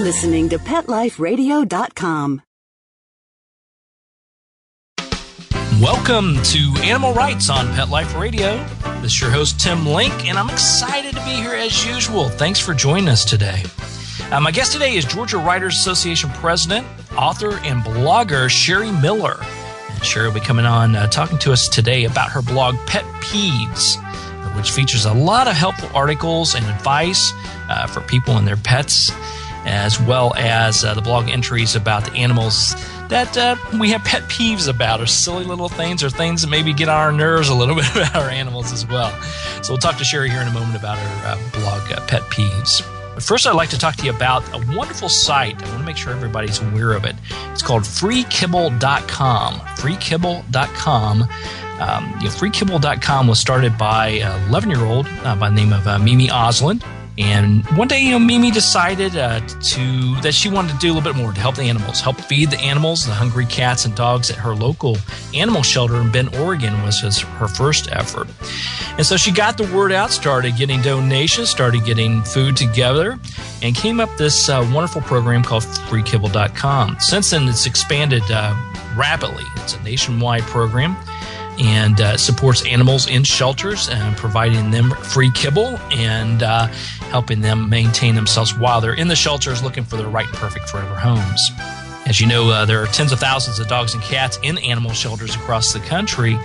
listening to PetLifeRadio.com. Welcome to Animal Rights on Pet Life Radio. This is your host, Tim Link, and I'm excited to be here as usual. Thanks for joining us today. My guest today is Georgia Writers Association President, author, and blogger Cherie Miller. And Cherie will be coming on talking to us today about her blog, Pet Peeves, which features a lot of helpful articles and advice for people and their pets, as well as the blog entries about the animals that we have pet peeves about, or silly little things, or things that maybe get on our nerves a little bit about our animals as well. So we'll talk to Cherie here in a moment about her blog, Pet Peeves. But first, I'd like to talk to you about a wonderful site. I want to make sure everybody's aware of it. It's called freekibble.com. Freekibble.com. Freekibble.com was started by an 11-year-old by the name of Mimi Osland. And one day, Mimi decided that she wanted to do a little bit more to help the animals, help feed the animals, the hungry cats and dogs at her local animal shelter in Bend, Oregon was her first effort. And so she got the word out, started getting donations, started getting food together, and came up this wonderful program called freekibble.com. Since then, it's expanded rapidly. It's a nationwide program, and supports animals in shelters and providing them free kibble and helping them maintain themselves while they're in the shelters looking for their right and perfect forever homes. As you know, there are tens of thousands of dogs and cats in animal shelters across the country,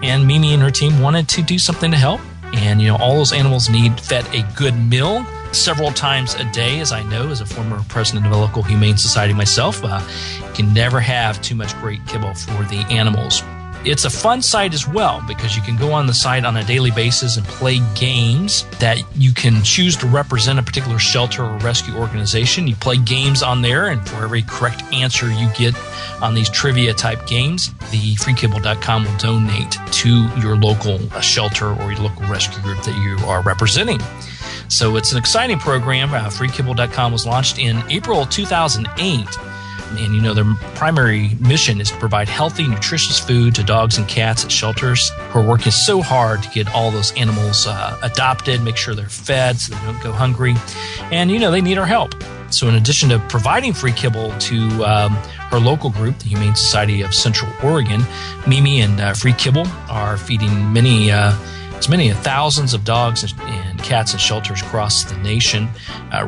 and Mimi and her team wanted to do something to help. And, all those animals need fed a good meal several times a day, as I know, as a former president of a local humane society myself. You can never have too much great kibble for the animals. It's a fun site as well because you can go on the site on a daily basis and play games that you can choose to represent a particular shelter or rescue organization. You play games on there, and for every correct answer you get on these trivia type games, the freekibble.com will donate to your local shelter or your local rescue group that you are representing. So it's an exciting program. Freekibble.com was launched in April 2008. And their primary mission is to provide healthy, nutritious food to dogs and cats at shelters who are working so hard to get all those animals adopted, make sure they're fed so they don't go hungry. And, they need our help. So in addition to providing free kibble to her local group, the Humane Society of Central Oregon, Mimi and Free Kibble are feeding as many as thousands of dogs and cats in shelters across the nation,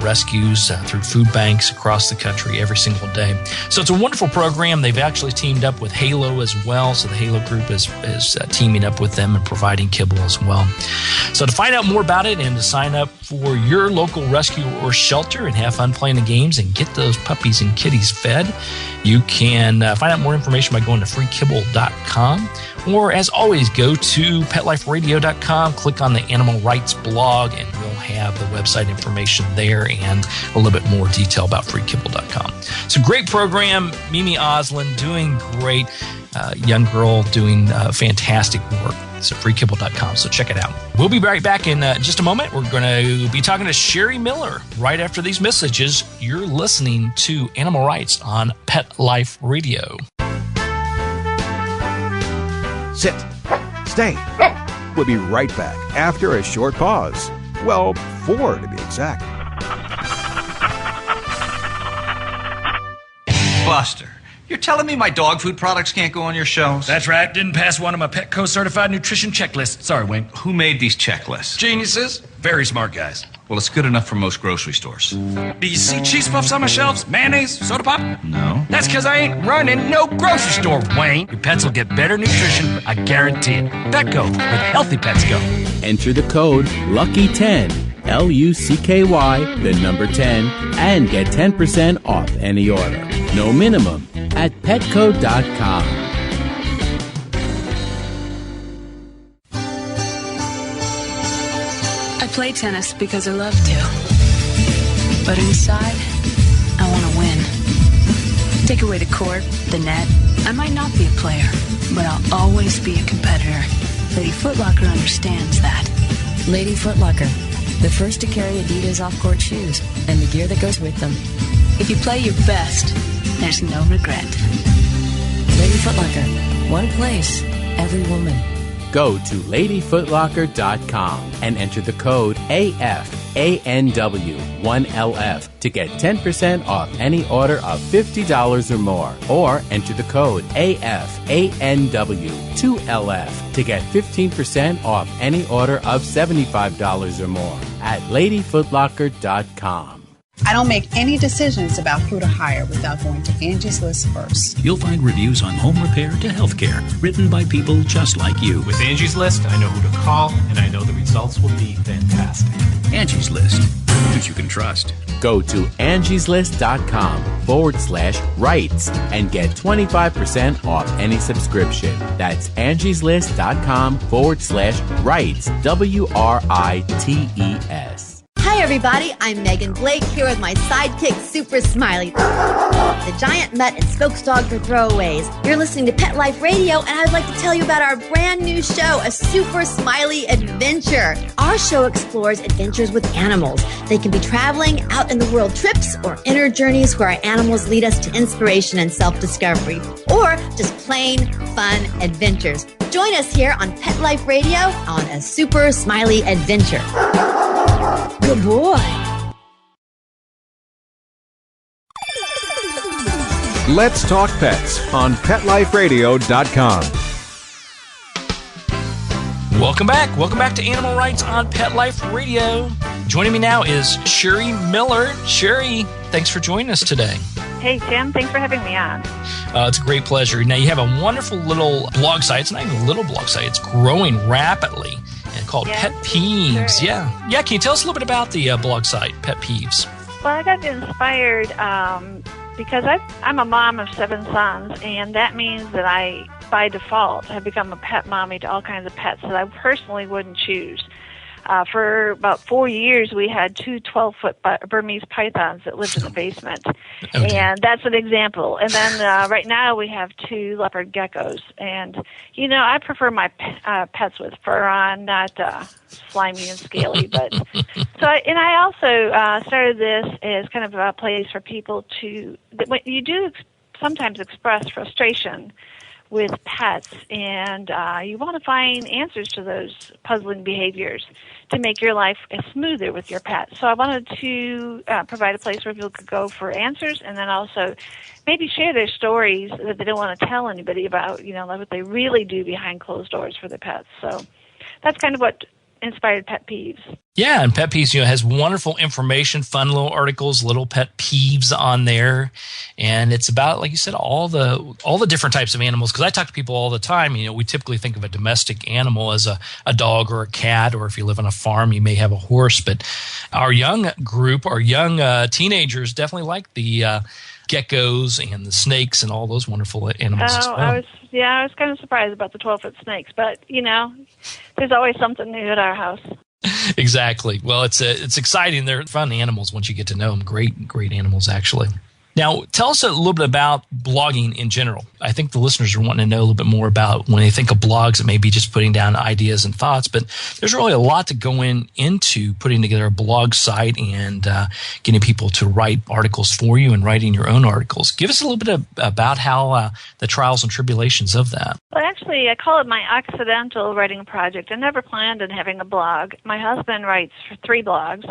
rescues through food banks across the country every single day. So it's a wonderful program. They've actually teamed up with Halo as well. So the Halo group is teaming up with them and providing kibble as well. So to find out more about it and to sign up for your local rescue or shelter and have fun playing the games and get those puppies and kitties fed, you can find out more information by going to freekibble.com. Or, as always, go to PetLifeRadio.com, click on the Animal Rights blog, and we'll have the website information there and a little bit more detail about FreeKibble.com. It's a great program. Mimi Osland doing great. Young girl doing fantastic work. So FreeKibble.com, so check it out. We'll be right back in just a moment. We're going to be talking to Cherie Miller right after these messages. You're listening to Animal Rights on Pet Life Radio. Sit. Stay. We'll be right back after a short pause. Well, 4 to be exact. Buster, you're telling me my dog food products can't go on your shelves? That's right. Didn't pass one of my Petco certified nutrition checklists. Sorry, Wayne. Who made these checklists? Geniuses. Very smart guys. Well, it's good enough for most grocery stores. Do you see cheese puffs on my shelves? Mayonnaise? Soda pop? No. That's because I ain't running no grocery store, Wayne. Your pets will get better nutrition, I guarantee it. Petco, where the healthy pets go. Enter the code LUCKY10, L-U-C-K-Y, the number 10, and get 10% off any order. No minimum at petco.com. I play tennis because I love to. But inside, I want to win. Take away the court, the net. I might not be a player, but I'll always be a competitor. Lady Foot Locker understands that. Lady Foot Locker, the first to carry Adidas off-court shoes and the gear that goes with them. If you play your best, there's no regret. Lady Foot Locker, one place, every woman. Go to ladyfootlocker.com and enter the code AF AFANW1LF to get 10% off any order of $50 or more. Or enter the code AFANW2LF to get 15% off any order of $75 or more at LadyFootlocker.com. I don't make any decisions about who to hire without going to Angie's List first. You'll find reviews on home repair to healthcare, written by people just like you. With Angie's List, I know who to call, and I know the results will be fantastic. Angie's List, who you can trust. Go to angieslist.com/rights and get 25% off any subscription. That's angieslist.com/rights, WRITES. Hi everybody, I'm Megan Blake here with my sidekick Super Smiley, the giant mutt and spokes dog for throwaways. You're listening to Pet Life Radio, and I'd like to tell you about our brand new show, A Super Smiley Adventure. Our show explores adventures with animals. They can be traveling, out in the world trips, or inner journeys where our animals lead us to inspiration and self-discovery, or just plain fun adventures. Join us here on Pet Life Radio on A Super Smiley Adventure. Good boy. Let's Talk Pets on PetLifeRadio.com. Welcome back. Welcome back to Animal Rights on Pet Life Radio. Joining me now is Cherie Miller. Cherie, thanks for joining us today. Hey, Tim. Thanks for having me on. It's a great pleasure. Now, you have a wonderful little blog site. It's not even a little blog site. It's growing rapidly. And called Pet Peeves. Sure. Yeah. Can you tell us a little bit about the blog site, Pet Peeves? Well, I got inspired because I'm a mom of 7 sons, and that means that I, by default, have become a pet mommy to all kinds of pets that I personally wouldn't choose. For about 4 years, we had 2 12-foot Burmese pythons that lived in the basement. Okay. And that's an example. And then right now we have 2 leopard geckos. And, you know, I prefer my pets with fur on, not slimy and scaly. But I also started this as kind of a place for people to, you do sometimes express frustration with pets, and you want to find answers to those puzzling behaviors to make your life smoother with your pet. So I wanted to provide a place where people could go for answers, and then also maybe share their stories that they don't want to tell anybody about, you know, like what they really do behind closed doors for their pets. So that's kind of what inspired Pet Peeves. Yeah, and Pet Peeves, you know, has wonderful information, fun little articles, little pet peeves on there, and it's about, like you said, all the different types of animals. Because I talk to people all the time. You know, we typically think of a domestic animal as a dog or a cat, or if you live on a farm, you may have a horse. But our young group, our young teenagers, definitely like the geckos and the snakes and all those wonderful animals as well. I was kind of surprised about the 12-foot snakes, but, you know, there's always something new at our house. Exactly. Well, it's exciting. They're fun animals once you get to know them. Great animals, actually. Now, tell us a little bit about blogging in general. I think the listeners are wanting to know a little bit more about when they think of blogs, it may be just putting down ideas and thoughts, but there's really a lot to go into putting together a blog site and getting people to write articles for you and writing your own articles. Give us a little bit about how the trials and tribulations of that. Well, actually, I call it my accidental writing project. I never planned on having a blog. My husband writes for 3 blogs.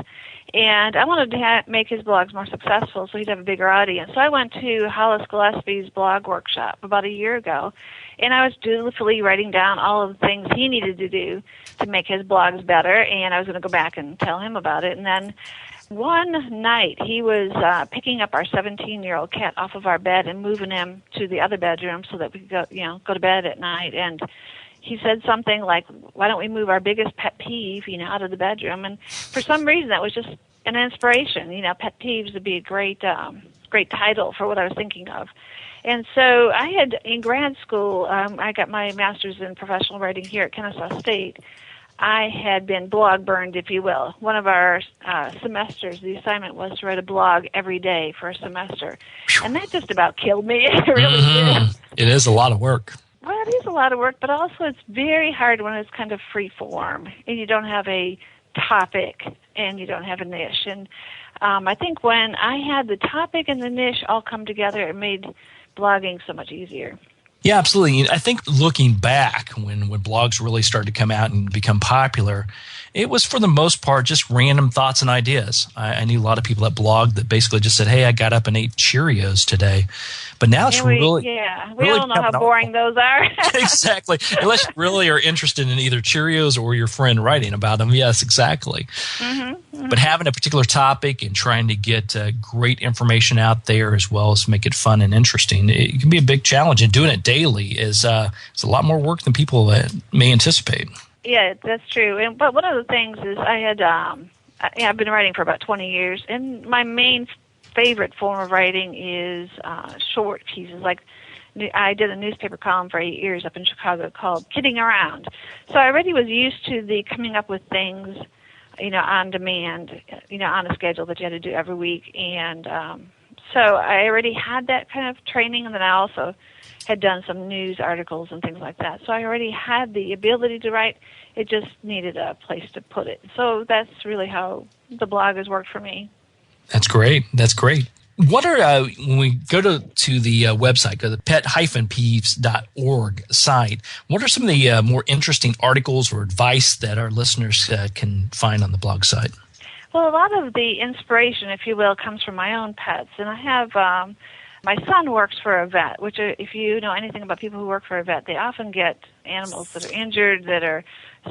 And I wanted to make his blogs more successful so he'd have a bigger audience. So I went to Hollis Gillespie's blog workshop about a year ago, and I was dutifully writing down all of the things he needed to do to make his blogs better, and I was going to go back and tell him about it. And then one night he was picking up our 17-year-old cat off of our bed and moving him to the other bedroom so that we could go to bed at night. And he said something like, why don't we move our biggest pet peeve, out of the bedroom? And for some reason, that was just an inspiration. Pet peeves would be a great title for what I was thinking of. And so I had, in grad school, I got my master's in professional writing here at Kennesaw State. I had been blog burned, if you will. One of our semesters, the assignment was to write a blog every day for a semester. And that just about killed me. It really did. It is a lot of work. Well, it is a lot of work, but also it's very hard when it's kind of free form and you don't have a topic and you don't have a niche. And I think when I had the topic and the niche all come together, it made blogging so much easier. Yeah, absolutely. I think looking back when blogs really started to come out and become popular, it was for the most part just random thoughts and ideas. I knew a lot of people that blogged that basically just said, hey, I got up and ate Cheerios today. But now it's we really all know how boring those are. Exactly. Unless you really are interested in either Cheerios or your friend writing about them. Yes, exactly. But having a particular topic and trying to get great information out there as well as make it fun and interesting, it can be a big challenge. And doing it daily is it's a lot more work than people may anticipate. Yeah, that's true. But one of the things is I've been writing for about 20 years, and my main favorite form of writing is short pieces. Like I did a newspaper column for 8 years up in Chicago called Kidding Around. So I already was used to the coming up with things, on demand, on a schedule that you had to do every week. And so I already had that kind of training, and then I also had done some news articles and things like that. So I already had the ability to write. It just needed a place to put it. So that's really how the blog has worked for me. That's great. That's great. What are, when we go to the website, go to the pet-peeves.org site, what are some of the more interesting articles or advice that our listeners can find on the blog site? Well, a lot of the inspiration, if you will, comes from my own pets. And I have, my son works for a vet, which if you know anything about people who work for a vet, they often get animals that are injured, that are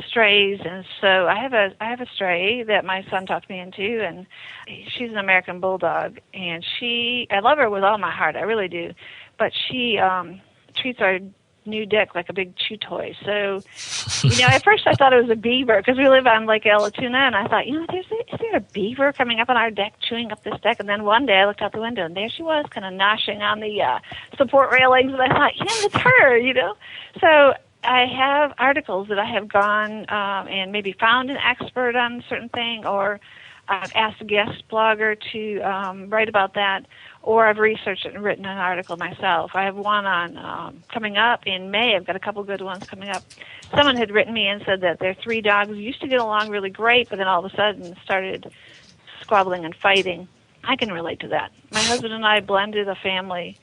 strays. And so I have a stray that my son talked me into, and she's an American Bulldog. And I love her with all my heart, I really do. But she treats our new deck like a big chew toy. So, at first I thought it was a beaver because we live on Lake Alatoona, and I thought, is there a beaver coming up on our deck, chewing up this deck? And then one day I looked out the window, and there she was, kind of noshing on the support railings, and I thought, it's her, So I have articles that I have gone and maybe found an expert on a certain thing, or I've asked a guest blogger to write about that, or I've researched it and written an article myself. I have one on coming up in May. I've got a couple good ones coming up. Someone had written me and said that their 3 dogs used to get along really great, but then all of a sudden started squabbling and fighting. I can relate to that. My husband and I blended a family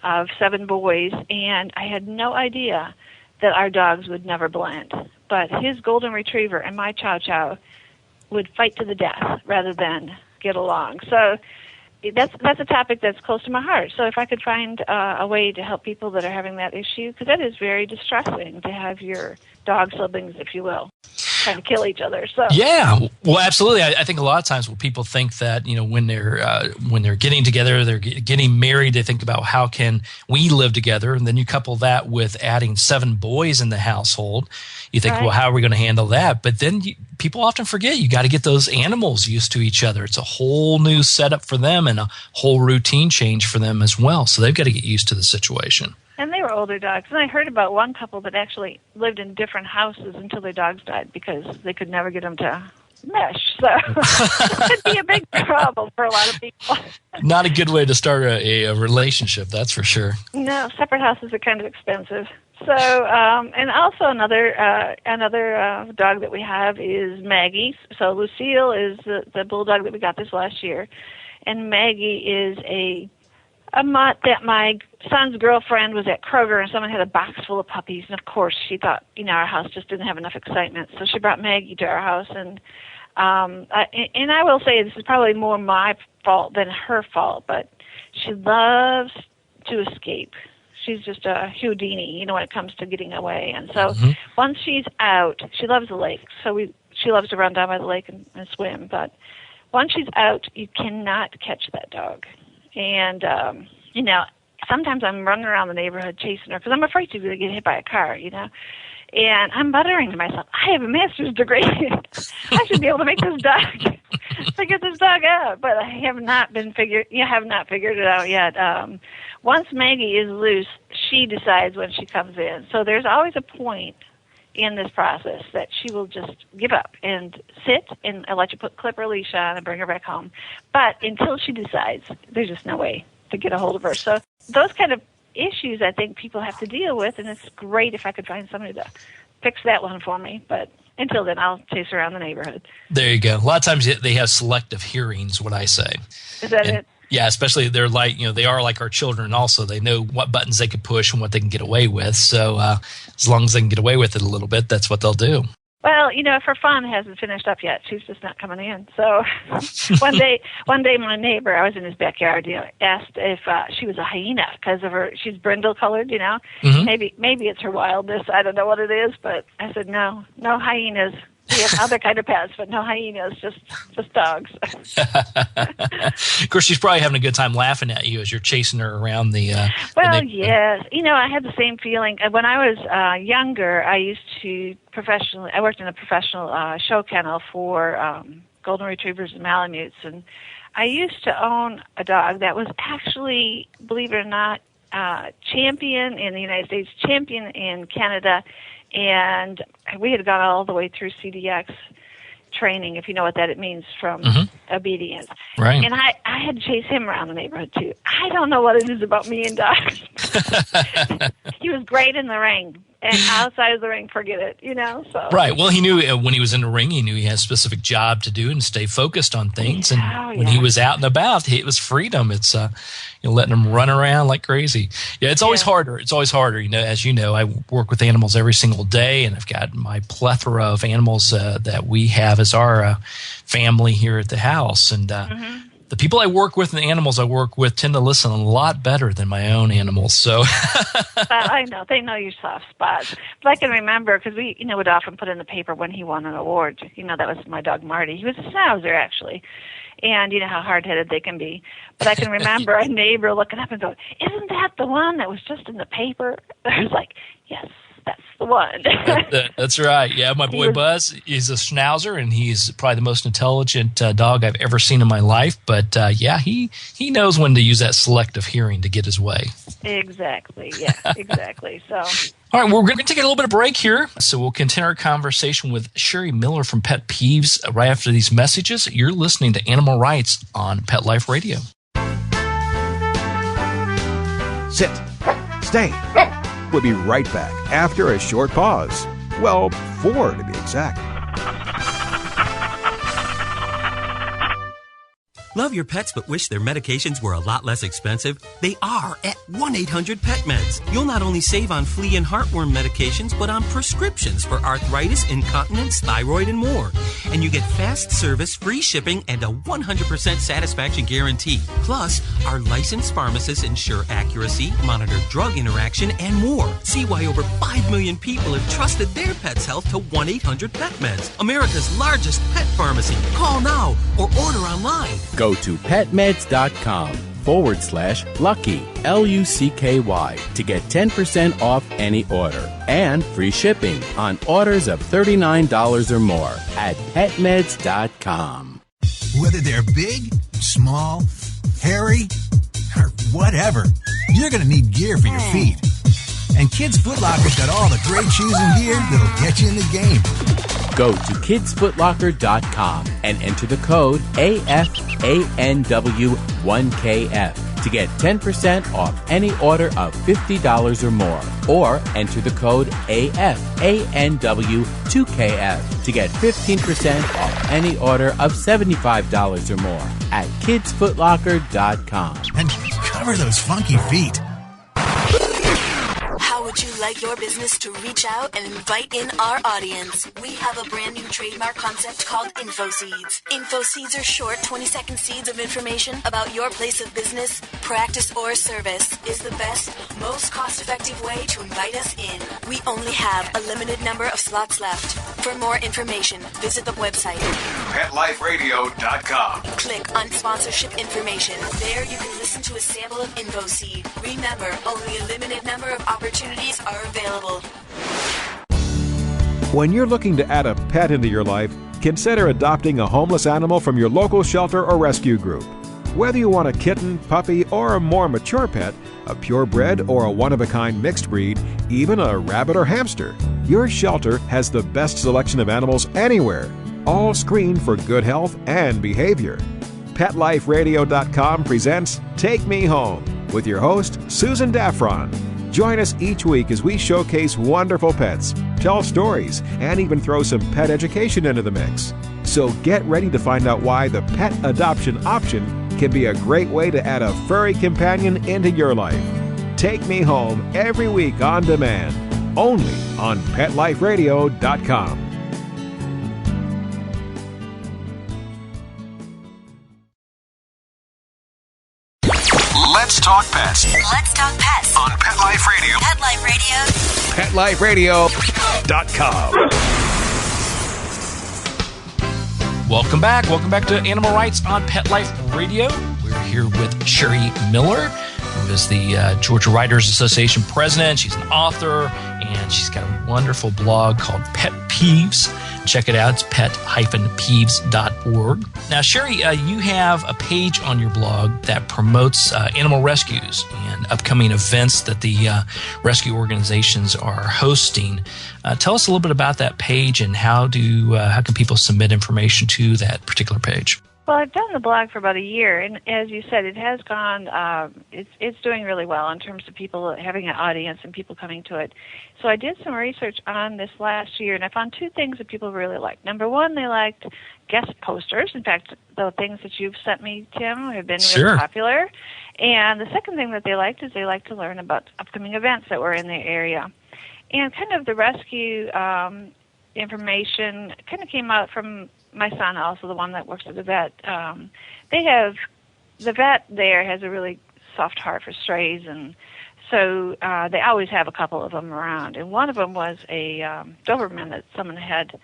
of 7 boys, and I had no idea that our dogs would never blend. But his golden retriever and my chow chow would fight to the death rather than get along. So that's a topic that's close to my heart. So if I could find a way to help people that are having that issue, because that is very distressing to have your dog siblings, if you will, trying to kill each other. So yeah, well, absolutely. I think a lot of times when people think that when they're getting together, they're getting married, they think about how can we live together, and then you couple that with adding 7 boys in the household. You think, well, how are we going to handle that? But then people often forget you got to get those animals used to each other. It's a whole new setup for them and a whole routine change for them as well. So they've got to get used to the situation. And they were older dogs. And I heard about one couple that actually lived in different houses until their dogs died because they could never get them to mesh. So it could be a big problem for a lot of people. Not a good way to start a relationship, that's for sure. No, separate houses are kind of expensive. So, and also another dog that we have is Maggie. So Lucille is the bulldog that we got this last year, and Maggie is a mutt that my son's girlfriend was at Kroger, and someone had a box full of puppies, and of course she thought our house just didn't have enough excitement, so she brought Maggie to our house, and I will say this is probably more my fault than her fault, but she loves to escape. She's just a Houdini, when it comes to getting away. And so once she's out, she loves the lake. So she loves to run down by the lake and swim. But once she's out, you cannot catch that dog. And, sometimes I'm running around the neighborhood chasing her because I'm afraid she's going to get hit by a car, And I'm muttering to myself, I have a master's degree. I should be able to make this dog, figure this dog out. But I have not figured it out yet. Once Maggie is loose, she decides when she comes in. So there's always a point in this process that she will just give up and sit and let you clip her leash on and bring her back home. But until she decides, there's just no way to get a hold of her. So those kind of issues I think people have to deal with, and it's great if I could find somebody to fix that one for me. But until then, I'll chase around the neighborhood. There you go. A lot of times they have selective hearings, what I say. Is that it? Yeah, especially they're like, they are like our children also. They know what buttons they can push and what they can get away with. So as long as they can get away with it a little bit, that's what they'll do. Well, if her fun hasn't finished up yet, she's just not coming in. So one day, my neighbor, I was in his backyard, asked if she was a hyena because of she's brindle colored, Mm-hmm. Maybe it's her wildness. I don't know what it is, but I said, no hyenas. We have other kind of pets, but no hyenas, just dogs. Of course, she's probably having a good time laughing at you as you're chasing her around the... yes. I had the same feeling. When I was younger, I worked in a professional show kennel for golden retrievers and malamutes, and I used to own a dog that was actually, believe it or not, champion in the United States, champion in Canada, and we had gone all the way through CDX training, if you know what that it means, from obedience. Right. And I had to chase him around the neighborhood, too. I don't know what it is about me and dogs. He was great in the ring. And outside of the ring, forget it, So. Right. Well, he knew when he was in the ring, he knew he had a specific job to do and stay focused on things. And when he was out and about, it was freedom. It's letting him run around like crazy. Yeah, it's always harder. It's always harder. As you know, I work with animals every single day, and I've got my plethora of animals that we have as our family here at the house. And the people I work with and the animals I work with tend to listen a lot better than my own animals. So I know. They know your soft spots. But I can remember, because we would often put in the paper when he won an award. That was my dog Marty. He was a schnauzer, actually. And you know how hard-headed they can be. But I can remember a neighbor looking up and going, "Isn't that the one that was just in the paper?" I was like, "Yes, that's the one." That's right. Yeah, my boy Buzz is a schnauzer, and he's probably the most intelligent dog I've ever seen in my life. But he knows when to use that selective hearing to get his way. Exactly. Yeah, exactly. So. All right, we're going to take a little bit of break here, so we'll continue our conversation with Cherie Miller from Pet Peeves right after these messages. You're listening to Animal Rights on Pet Life Radio. Sit. Stay. We'll be right back after a short pause. Well, 4 to be exact. Love your pets but wish their medications were a lot less expensive? They are at 1-800-PET-MEDS. You'll not only save on flea and heartworm medications, but on prescriptions for arthritis, incontinence, thyroid, and more. And you get fast service, free shipping, and a 100% satisfaction guarantee. Plus, our licensed pharmacists ensure accuracy, monitor drug interaction, and more. See why over 5 million people have trusted their pet's health to 1-800-PET-MEDS, America's largest pet pharmacy. Call now or order online. Go to petmeds.com/lucky, LUCKY, to get 10% off any order and free shipping on orders of $39 or more at petmeds.com. Whether they're big, small, hairy, or whatever, you're going to need gear for your feet. And Kids Foot Locker's got all the great shoes and gear that'll get you in the game. Go to kidsfootlocker.com and enter the code AFANW1KF to get 10% off any order of $50 or more. Or enter the code AFANW2KF to get 15% off any order of $75 or more at kidsfootlocker.com. And cover those funky feet. How would you like your business to reach out and invite in our audience? We have a brand new trademark concept called InfoSeeds. InfoSeeds are short 20-second seeds of information about your place of business, practice, or service. Is the best, most cost-effective way to invite us in. We only have a limited number of slots left. For more information, visit the website PetLifeRadio.com. Click on sponsorship information. There you can listen to a sample of InfoSeed. Remember, only a limited number of opportunities are available. When you're looking to add a pet into your life, consider adopting a homeless animal from your local shelter or rescue group. Whether you want a kitten, puppy, or a more mature pet, a purebred or a one-of-a-kind mixed breed, even a rabbit or hamster, your shelter has the best selection of animals anywhere, all screened for good health and behavior. PetLifeRadio.com presents Take Me Home with your host, Susan Daffron. Join us each week as we showcase wonderful pets, tell stories, and even throw some pet education into the mix. So get ready to find out why the pet adoption option can be a great way to add a furry companion into your life. Take Me Home every week on demand, only on PetLifeRadio.com. Let's talk pets. Let's talk pets On Pet Life Radio. Pet Life Radio. PetLifeRadio.com. Welcome back. Welcome back to Animal Rights on Pet Life Radio. We're here with Cherie Miller, who is the Georgia Writers Association president. She's an author, and she's got a wonderful blog called Pet Peeves. Check it out. It's pet-peeves.org. Now, Cherie, you have a page on your blog that promotes animal rescues and upcoming events that the rescue organizations are hosting. Tell us a little bit about that page and how can people submit information to that particular page? Well, I've done the blog for about a year, and as you said, it has gone. It's doing really well in terms of people having an audience and people coming to it. So I did some research on this last year, and I found two things that people really liked. Number one, they liked guest posters. In fact, the things that you've sent me, Tim, have been really popular. And the second thing that they liked is they liked to learn about upcoming events that were in their area. And kind of the rescue information kind of came out from my son, also the one that works at the vet. The vet there has a really soft heart for strays, and so they always have a couple of them around. And one of them was a Doberman that someone had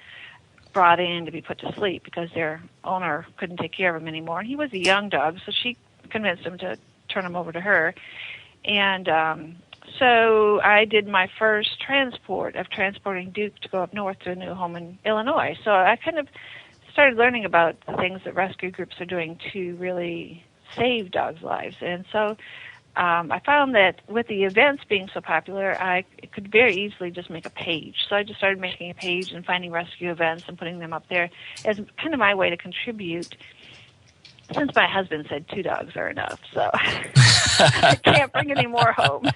brought in to be put to sleep because their owner couldn't take care of him anymore. And he was a young dog, so she convinced him to turn him over to her. And so I did my first transporting Duke to go up north to a new home in Illinois. So I kind of started learning about the things that rescue groups are doing to really save dogs' lives. And so I found that with the events being so popular, I could very easily just make a page. So I just started making a page and finding rescue events and putting them up there as kind of my way to contribute, since my husband said 2 dogs are enough. So I can't bring any more home.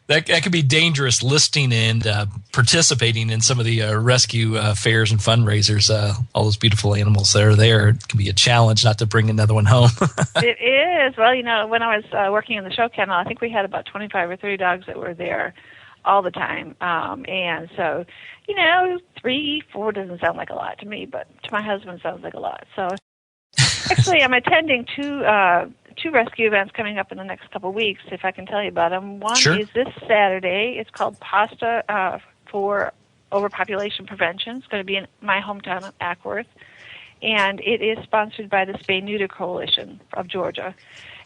That could be dangerous, listing and participating in some of the rescue fairs and fundraisers. All those beautiful animals that are there. It can be a challenge not to bring another one home. It is. Well, when I was working in the show kennel, I think we had about 25 or 30 dogs that were there all the time. And so, 3, 4 doesn't sound like a lot to me, but to my husband it sounds like a lot. So actually, I'm attending two rescue events coming up in the next couple of weeks, if I can tell you about them. One is this Saturday. It's called Pasta for Overpopulation Prevention. It's going to be in my hometown of Ackworth, and it is sponsored by the Spay Neuter Coalition of Georgia.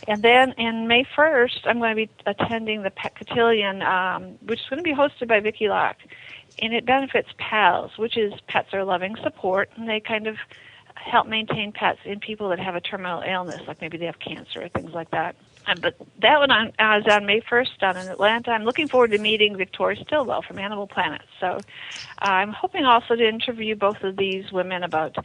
And then in May 1st, I'm going to be attending the Pet Cotillion, which is going to be hosted by Vicki Locke, and it benefits PALS, which is Pets Are Loving Support, and they kind of help maintain pets in people that have a terminal illness, like maybe they have cancer or things like that. But that one is on May 1st down in Atlanta. I'm looking forward to meeting Victoria Stillwell from Animal Planet. So I'm hoping also to interview both of these women about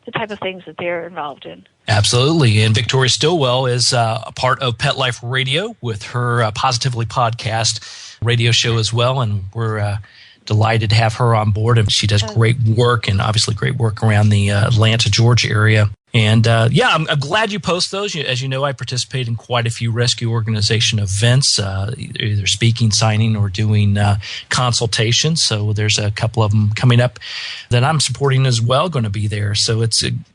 the type of things that they're involved in. Absolutely. And Victoria Stillwell is a part of Pet Life Radio with her Positively podcast radio show as well. And we're delighted to have her on board, and she does great work, and obviously great work around the Atlanta, Georgia area. And I'm glad you post those. As you know, I participate in quite a few rescue organization events, either speaking, signing, or doing consultations. So there's a couple of them coming up that I'm supporting as well, going to be there. So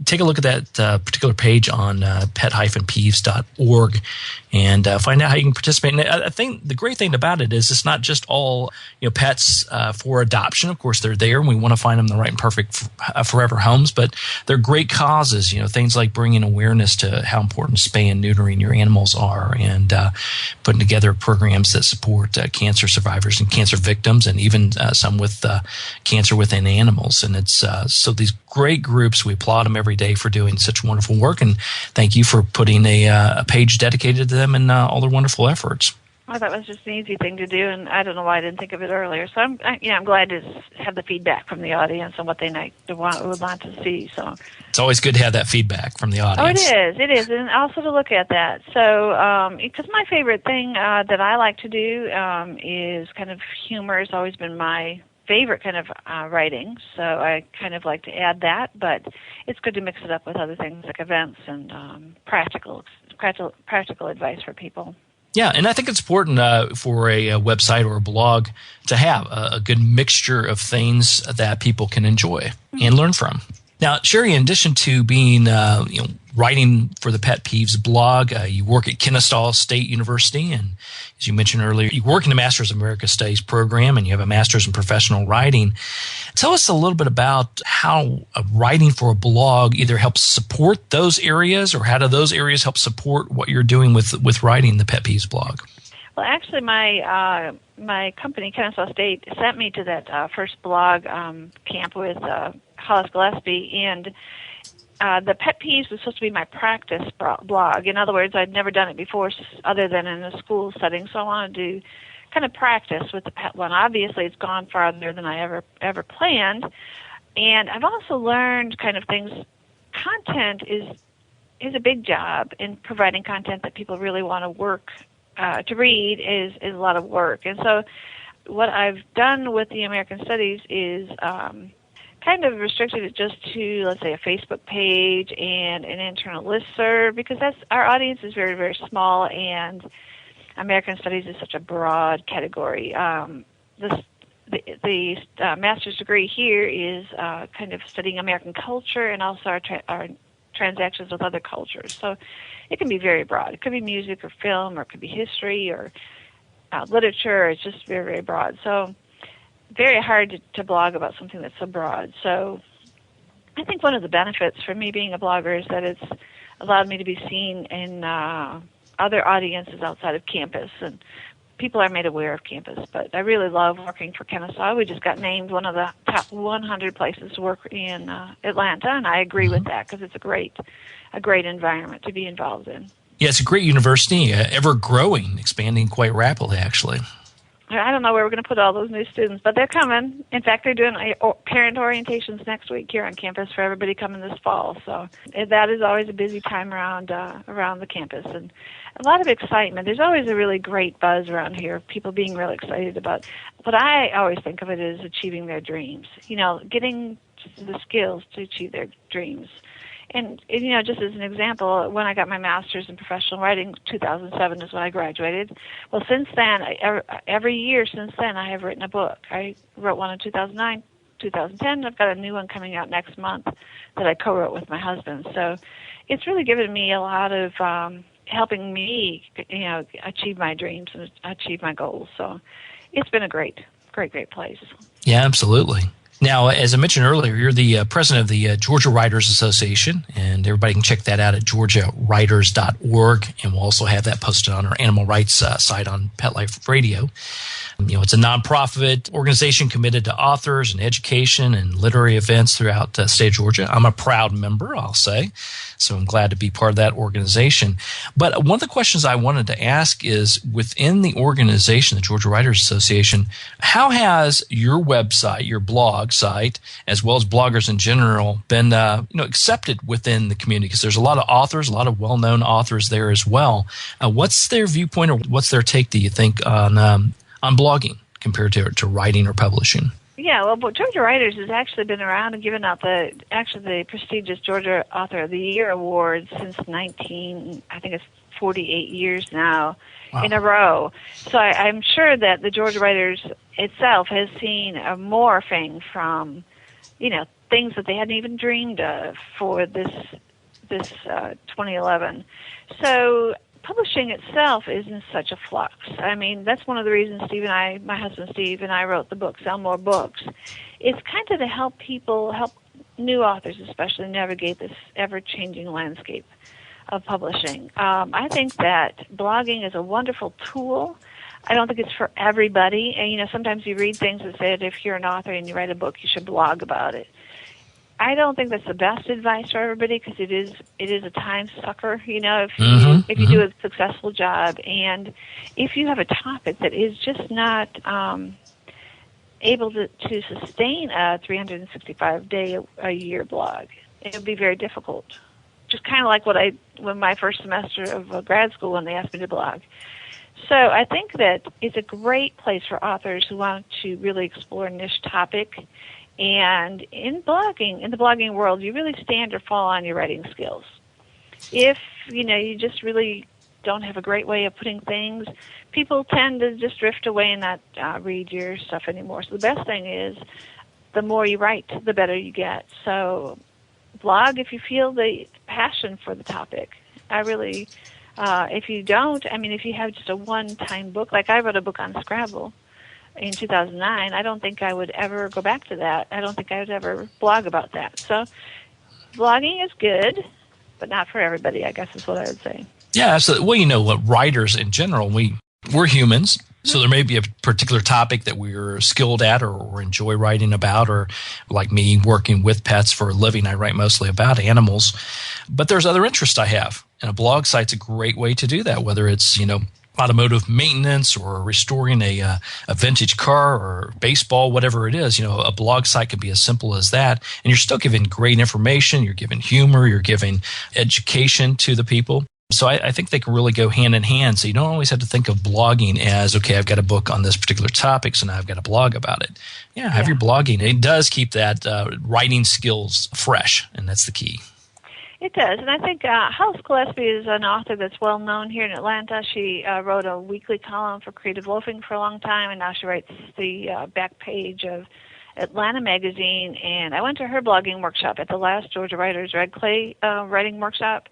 take a look at that particular page on pet-peeves.org and find out how you can participate. And I think the great thing about it is it's not just all pets for adoption. Of course, they're there, and we want to find them the right and perfect forever homes. But they're great causes. Things like bringing awareness to how important spay and neutering your animals are, and putting together programs that support cancer survivors and cancer victims, and even some with cancer within animals. And it's so these great groups. We applaud them every day for doing such wonderful work, and thank you for putting a page dedicated to them and all their wonderful efforts. Well, that was just an easy thing to do, and I don't know why I didn't think of it earlier. So I'm glad to have the feedback from the audience on what they would want to see. So it's always good to have that feedback from the audience. Oh, it is, and also to look at that. So because my favorite thing that I like to do is kind of humor has always been my favorite kind of writing, so I kind of like to add that, but it's good to mix it up with other things like events and practical advice for people. Yeah, and I think it's important for a website or a blog to have a good mixture of things that people can enjoy and learn from. Now, Cherie, in addition to being writing for the Pet Peeves blog, you work at Kennesaw State University, and as you mentioned earlier, you work in the Masters of America Studies program, and you have a Master's in Professional Writing. Tell us a little bit about how writing for a blog either helps support those areas, or how do those areas help support what you're doing with writing the Pet Peeves blog? Well, actually, my company, Kennesaw State, sent me to that first blog camp with Hollis Gillespie, and the Pet Peeves was supposed to be my practice blog. In other words, I'd never done it before other than in a school setting, so I wanted to kind of practice with the pet one. Obviously, it's gone farther than I ever planned, and I've also learned kind of things. Content is a big job, in providing content that people really want to work to read is a lot of work. And so what I've done with the American Studies is kind of restricted it just to, let's say, a Facebook page and an internal listserv, because our audience is very, very small, and American Studies is such a broad category. The master's degree here is kind of studying American culture and also our transactions with other cultures. So it can be very broad. It could be music or film, or it could be history or literature. It's just very, very broad. So very hard to blog about something that's so broad. So I think one of the benefits for me being a blogger is that it's allowed me to be seen in other audiences outside of campus, and people are made aware of campus. But I really love working for Kennesaw. We just got named one of the top 100 places to work in Atlanta, and I agree with that, because it's a great environment to be involved in. Yeah, it's a great university, ever growing, expanding quite rapidly, actually. I don't know where we're going to put all those new students, but they're coming. In fact, they're doing parent orientations next week here on campus for everybody coming this fall. So that is always a busy time around the campus, and a lot of excitement. There's always a really great buzz around here, people being really excited about. But I always think of it as achieving their dreams, getting the skills to achieve their dreams. And, just as an example, when I got my master's in professional writing, 2007 is when I graduated. Well, since then, every year since then, I have written a book. I wrote one in 2009, 2010. I've got a new one coming out next month that I co-wrote with my husband. So it's really given me a lot of helping me, achieve my dreams and achieve my goals. So it's been a great place. Yeah, absolutely. Now, as I mentioned earlier, you're the president of the Georgia Writers Association, and everybody can check that out at georgiawriters.org, and we'll also have that posted on our animal rights site on Pet Life Radio. It's a nonprofit organization committed to authors and education and literary events throughout the state of Georgia. I'm a proud member, I'll say, so I'm glad to be part of that organization. But one of the questions I wanted to ask is, within the organization, the Georgia Writers Association, how has your website, your blog site, as well as bloggers in general, been accepted within the community? Because there's a lot of authors, a lot of well-known authors there as well. What's their viewpoint, or what's their take, do you think, on blogging compared to writing or publishing? Yeah, well, Georgia Writers has actually been around and given out the prestigious Georgia Author of the Year award since 48 years now. Wow. In a row. So I'm sure that the Georgia Writers itself has seen a morphing from, things that they hadn't even dreamed of for this 2011. So publishing itself is in such a flux. I mean, that's one of the reasons my husband Steve and I wrote the book, Sell More Books. It's kind of to help new authors especially, navigate this ever-changing landscape of publishing. I think that blogging is a wonderful tool. I don't think it's for everybody. And, sometimes you read things that say that if you're an author and you write a book, you should blog about it. I don't think that's the best advice for everybody, because it is a time sucker. If you do a successful job, and if you have a topic that is just not able to sustain a 365-day a year blog, it would be very difficult. Just kind of like when my first semester of grad school, when they asked me to blog. So I think that it's a great place for authors who want to really explore a niche topic. And in the blogging world, you really stand or fall on your writing skills. If, you just really don't have a great way of putting things, people tend to just drift away and not read your stuff anymore. So the best thing is the more you write, the better you get. So blog if you feel the passion for the topic. I really, if you don't, if you have just a one-time book, like I wrote a book on Scrabble in 2009, I don't think I would ever go back to that. I don't think I would ever blog about that. So blogging is good, but not for everybody, I guess is what I would say. Yeah, absolutely. Well, what writers in general, we're humans, so there may be a particular topic that we're skilled at or enjoy writing about, or like me working with pets for a living, I write mostly about animals. But there's other interests I have, and a blog site's a great way to do that, whether it's, automotive maintenance or restoring a vintage car or baseball, whatever it is. A blog site can be as simple as that, and you're still giving great information, you're giving humor, you're giving education to the people. So I think they can really go hand in hand. So you don't always have to think of blogging as, okay, I've got a book on this particular topic, so now I've got to blog about it. Yeah, have your blogging. It does keep that writing skills fresh, and that's the key. It does, and I think Hollis Gillespie is an author that's well known here in Atlanta. She wrote a weekly column for Creative Loafing for a long time, and now she writes the back page of Atlanta Magazine. And I went to her blogging workshop at the last Georgia Writers Red Clay writing workshop,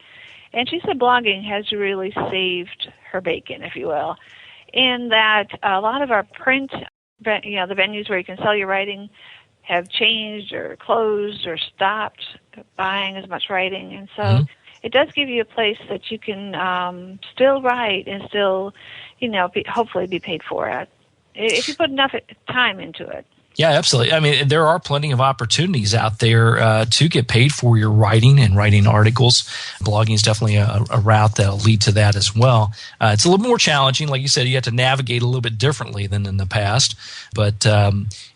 and she said blogging has really saved her bacon, if you will, in that a lot of our print, the venues where you can sell your writing have changed or closed or stopped buying as much writing. And so it does give you a place that you can still write and still, hopefully be paid for it if you put enough time into it. Yeah, absolutely. There are plenty of opportunities out there to get paid for your writing and writing articles. Blogging is definitely a route that'll lead to that as well. It's a little more challenging. Like you said, you have to navigate a little bit differently than in the past. But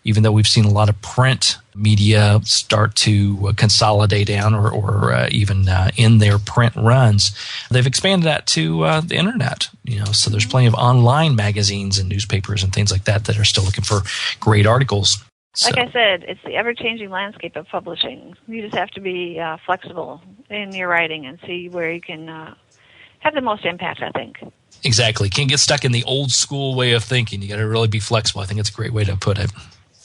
even though we've seen a lot of print media start to consolidate down or even end their print runs, they've expanded that to the internet. So there's plenty of online magazines and newspapers and things like that are still looking for great articles. Like I said, it's the ever-changing landscape of publishing. You just have to be flexible in your writing and see where you can have the most impact, I think. Exactly. Can't get stuck in the old school way of thinking. You got to really be flexible. I think it's a great way to put it.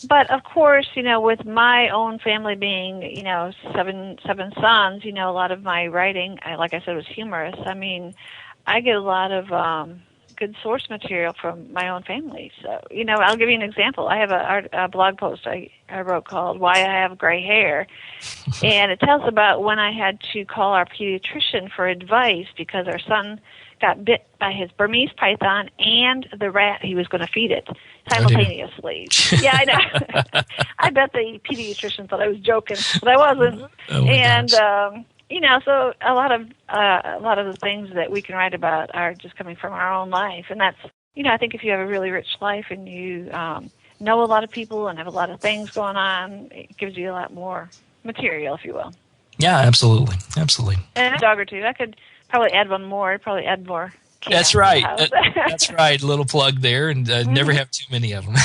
But of course, with my own family being, seven sons, a lot of my writing, like I said, was humorous. I get a lot of good source material from my own family. So, I'll give you an example. I have a blog post I wrote called "Why I Have Gray Hair," and it tells about when I had to call our pediatrician for advice because our son got bit by his Burmese python and the rat he was going to feed it simultaneously. Yeah, I know. I bet the pediatrician thought I was joking, but I wasn't. And so a lot of the things that we can write about are just coming from our own life, and that's I think if you have a really rich life and you know a lot of people and have a lot of things going on, it gives you a lot more material, if you will. Yeah, absolutely. And a dog or two. I could probably add one more. I'd probably add more. That's right. That's right. A little plug there, and never have too many of them.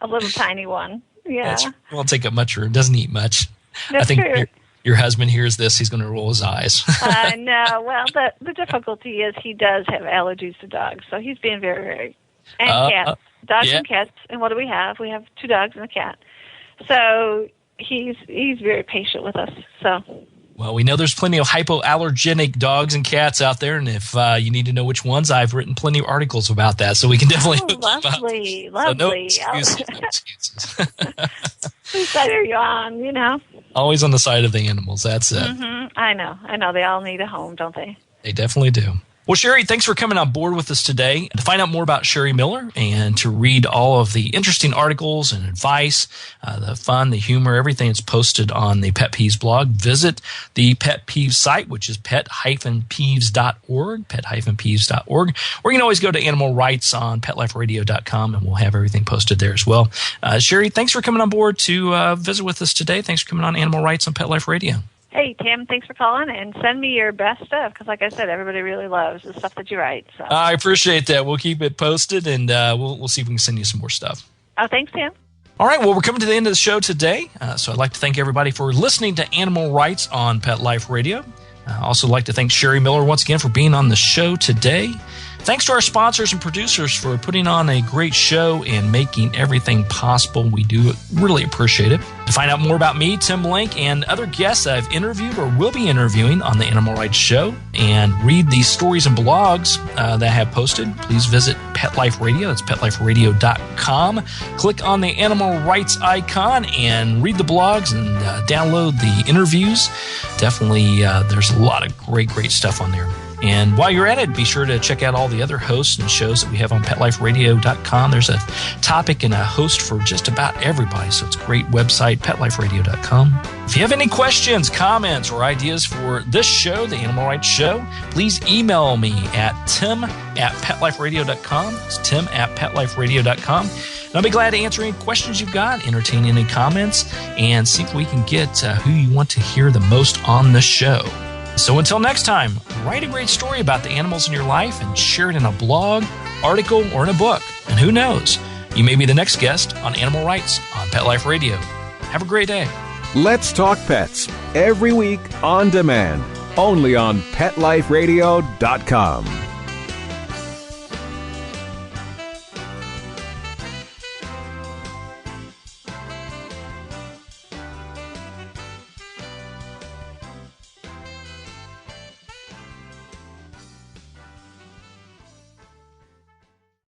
A little tiny one. Yeah. Won't take up much room. Doesn't eat much. That's I think true. Your husband hears this, he's going to roll his eyes. I know. Well, the difficulty is he does have allergies to dogs, so he's being very, very... And cats. Dogs and cats. And what do we have? We have 2 dogs and a cat. So he's very patient with us. So... Well, we know there's plenty of hypoallergenic dogs and cats out there, and if you need to know which ones, I've written plenty of articles about that, so we can definitely hook them up. Lovely. So no excuses, no excuses. Whose side are you on, Always on the side of the animals, that's it. Mm-hmm. I know. They all need a home, don't they? They definitely do. Well, Cherie, thanks for coming on board with us today. To find out more about Cherie Miller and to read all of the interesting articles and advice, the fun, the humor, everything that's posted on the Pet Peeves blog, visit the Pet Peeves site, which is pet-peeves.org, pet-peeves.org. Or you can always go to Animal Rights on petliferadio.com, and we'll have everything posted there as well. Cherie, thanks for coming on board to visit with us today. Thanks for coming on Animal Rights on Pet Life Radio. Hey, Tim, thanks for calling, and send me your best stuff, because like I said, everybody really loves the stuff that you write. So. I appreciate that. We'll keep it posted, and we'll see if we can send you some more stuff. Oh, thanks, Tim. All right, well, we're coming to the end of the show today, so I'd like to thank everybody for listening to Animal Rights on Pet Life Radio. I'd also like to thank Cherie Miller once again for being on the show today. Thanks to our sponsors and producers for putting on a great show and making everything possible. We do really appreciate it. To find out more about me, Tim Link, and other guests I've interviewed or will be interviewing on the Animal Rights Show, and read these stories and blogs that I have posted, please visit Pet Life Radio. That's petliferadio.com. Click on the Animal Rights icon and read the blogs and download the interviews. Definitely, there's a lot of great stuff on there. And while you're at it, be sure to check out all the other hosts and shows that we have on petliferadio.com. There's a topic and a host for just about everybody, so it's a great website, petliferadio.com. If you have any questions, comments, or ideas for this show, the Animal Rights Show, please email me at tim@petliferadio.com. It's tim@petliferadio.com. And I'll be glad to answer any questions you've got, entertain any comments, and see if we can get who you want to hear the most on the show. So until next time, write a great story about the animals in your life and share it in a blog, article, or in a book. And who knows, you may be the next guest on Animal Rights on Pet Life Radio. Have a great day. Let's Talk Pets, every week on demand, only on PetLifeRadio.com.